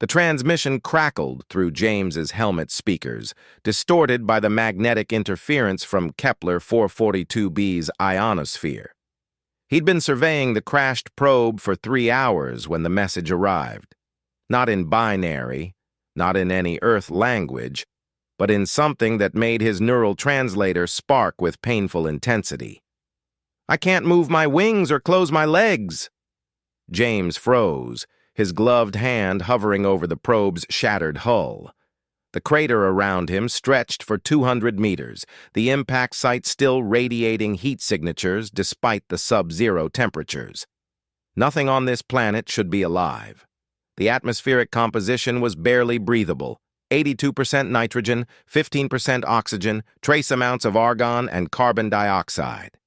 The transmission crackled through James's helmet speakers, distorted by the magnetic interference from Kepler 442b's ionosphere. He'd been surveying the crashed probe for 3 hours when the message arrived. Not in binary, not in any Earth language, but in something that made his neural translator spark with painful intensity. "I can't move my wings or close my legs." James froze, his gloved hand hovering over the probe's shattered hull. The crater around him stretched for 200 meters, the impact site still radiating heat signatures despite the sub-zero temperatures. Nothing on this planet should be alive. The atmospheric composition was barely breathable: 82% nitrogen, 15% oxygen, trace amounts of argon and carbon dioxide.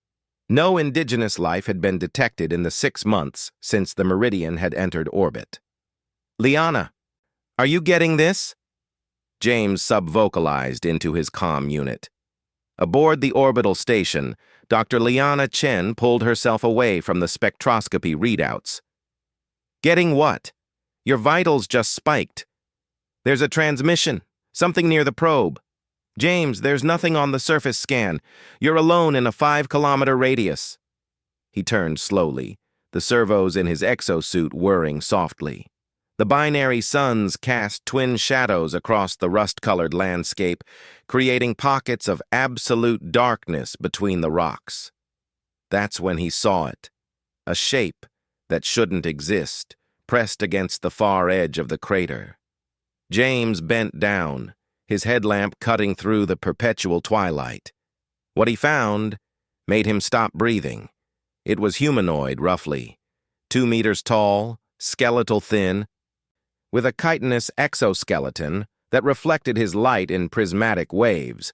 No indigenous life had been detected in the 6 months since the Meridian had entered orbit. "Liana, are you getting this?" James sub-vocalized into his comm unit. Aboard the orbital station, Dr. Liana Chen pulled herself away from the spectroscopy readouts. "Getting what? Your vitals just spiked. There's a transmission, something near the probe. James, there's nothing on the surface scan. You're alone in a 5-kilometer radius." He turned slowly, the servos in his exosuit whirring softly. The binary suns cast twin shadows across the rust-colored landscape, creating pockets of absolute darkness between the rocks. That's when he saw it, a shape that shouldn't exist, pressed against the far edge of the crater. James bent down, his headlamp cutting through the perpetual twilight. What he found made him stop breathing. It was humanoid, roughly, 2 meters tall, skeletal thin, with a chitinous exoskeleton that reflected his light in prismatic waves.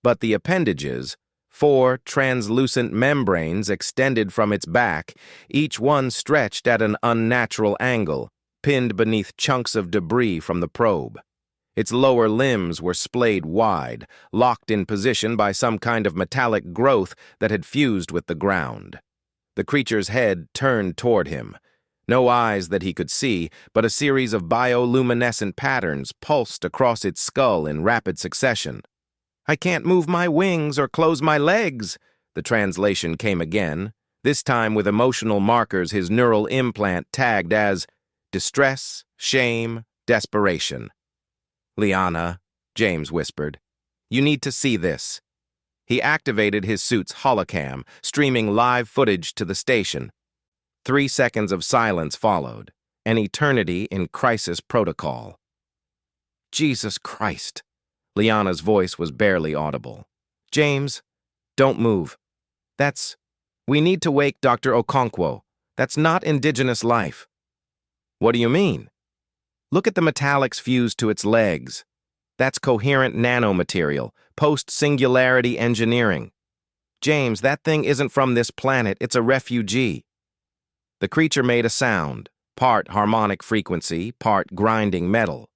But the appendages, 4 translucent membranes extended from its back, each one stretched at an unnatural angle, pinned beneath chunks of debris from the probe. Its lower limbs were splayed wide, locked in position by some kind of metallic growth that had fused with the ground. The creature's head turned toward him. No eyes that he could see, but a series of bioluminescent patterns pulsed across its skull in rapid succession. "I can't move my wings or close my legs," the translation came again, this time with emotional markers his neural implant tagged as distress, shame, desperation. "Liana," James whispered, "you need to see this." He activated his suit's holocam, streaming live footage to the station. 3 seconds of silence followed, an eternity in crisis protocol. "Jesus Christ." Liana's voice was barely audible. "James, don't move. We need to wake Dr. Okonkwo. That's not indigenous life." "What do you mean?" "Look at the metallics fused to its legs. That's coherent nanomaterial, post-singularity engineering. James, that thing isn't from this planet, it's a refugee." The creature made a sound, part harmonic frequency, part grinding metal.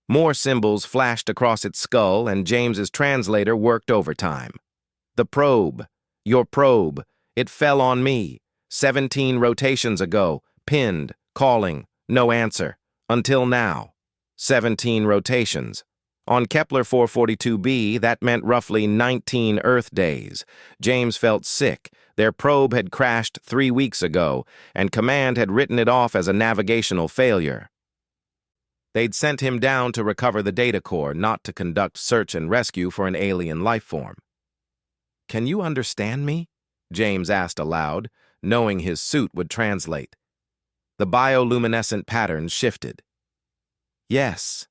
More symbols flashed across its skull, and James's translator worked overtime. "The probe. Your probe. It fell on me. 17 rotations ago. Pinned. Calling. No answer. Until now. 17 rotations. On Kepler 442b, that meant roughly 19 Earth days. James felt sick. Their probe had crashed 3 weeks ago, and Command had written it off as a navigational failure. They'd sent him down to recover the data core, not to conduct search and rescue for an alien life form. "Can you understand me?" James asked aloud, knowing his suit would translate. The bioluminescent patterns shifted. "Yes.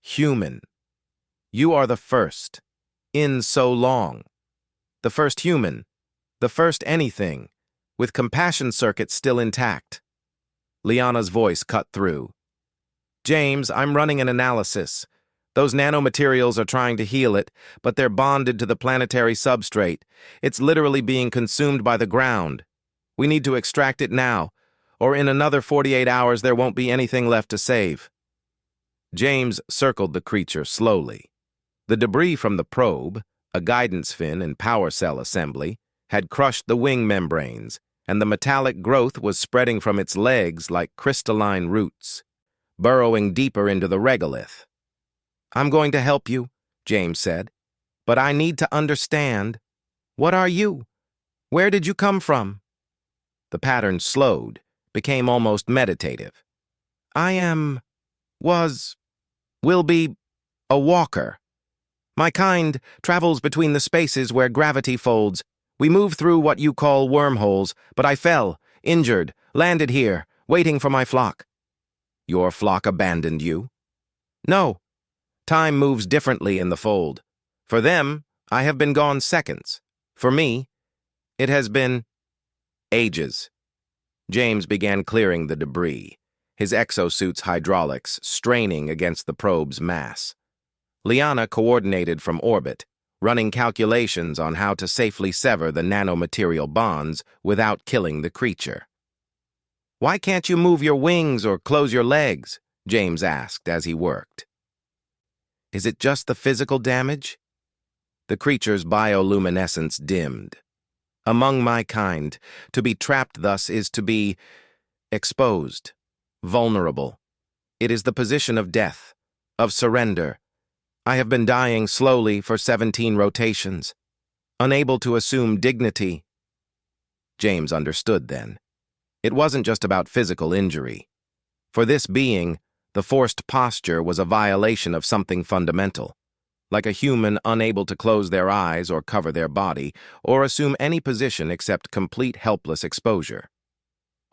Human. You are the first. In so long. The first human. The first anything, with compassion circuits still intact." Liana's voice cut through. "James, I'm running an analysis. Those nanomaterials are trying to heal it, but they're bonded to the planetary substrate. It's literally being consumed by the ground. We need to extract it now, or in another 48 hours there won't be anything left to save." James circled the creature slowly. The debris from the probe, a guidance fin and power cell assembly, had crushed the wing membranes, and the metallic growth was spreading from its legs like crystalline roots. burrowing deeper into the regolith. "I'm going to help you," James said, "but I need to understand. What are you? Where did you come from?" The pattern slowed, became almost meditative. "I will be, a walker. My kind travels between the spaces where gravity folds. We move through what you call wormholes, but I fell, injured, landed here, waiting for my flock." "Your flock abandoned you?" "No. Time moves differently in the fold. For them, I have been gone seconds. For me, it has been ages." James began clearing the debris, his exosuit's hydraulics straining against the probe's mass. Liana coordinated from orbit, running calculations on how to safely sever the nanomaterial bonds without killing the creature. "Why can't you move your wings or close your legs?" James asked as he worked. "Is it just the physical damage?" The creature's bioluminescence dimmed. "Among my kind, to be trapped thus is to be exposed, vulnerable. It is the position of death, of surrender. I have been dying slowly for 17 rotations, unable to assume dignity." James understood then. It wasn't just about physical injury. For this being, the forced posture was a violation of something fundamental, like a human unable to close their eyes or cover their body, or assume any position except complete helpless exposure.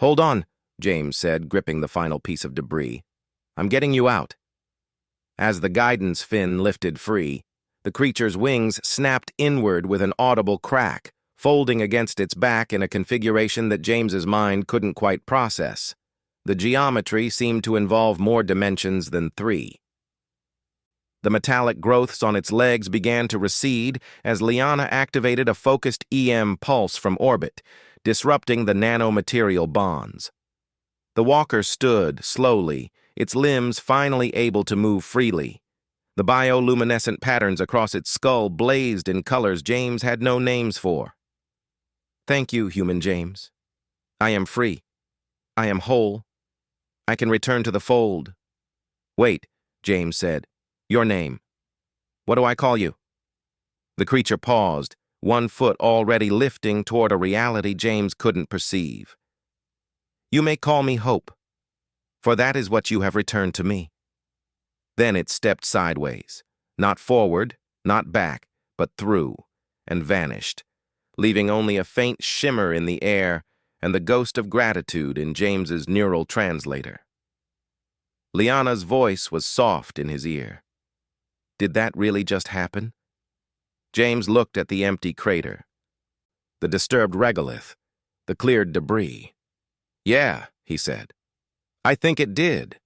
"Hold on," James said, gripping the final piece of debris. "I'm getting you out." As the guidance fin lifted free, the creature's wings snapped inward with an audible crack, folding against its back in a configuration that James's mind couldn't quite process. The geometry seemed to involve more dimensions than 3. The metallic growths on its legs began to recede as Liana activated a focused EM pulse from orbit, disrupting the nanomaterial bonds. The walker stood, slowly, its limbs finally able to move freely. The bioluminescent patterns across its skull blazed in colors James had no names for. "Thank you, human James. I am free. I am whole. I can return to the fold." "Wait," James said. "Your name. What do I call you?" The creature paused, one foot already lifting toward a reality James couldn't perceive. "You may call me Hope, for that is what you have returned to me." Then it stepped sideways, not forward, not back, but through, and vanished, leaving only a faint shimmer in the air and the ghost of gratitude in James's neural translator. Liana's voice was soft in his ear. Did that really just happen? James looked at the empty crater, the disturbed regolith, the cleared debris. "Yeah," he said. "I think it did."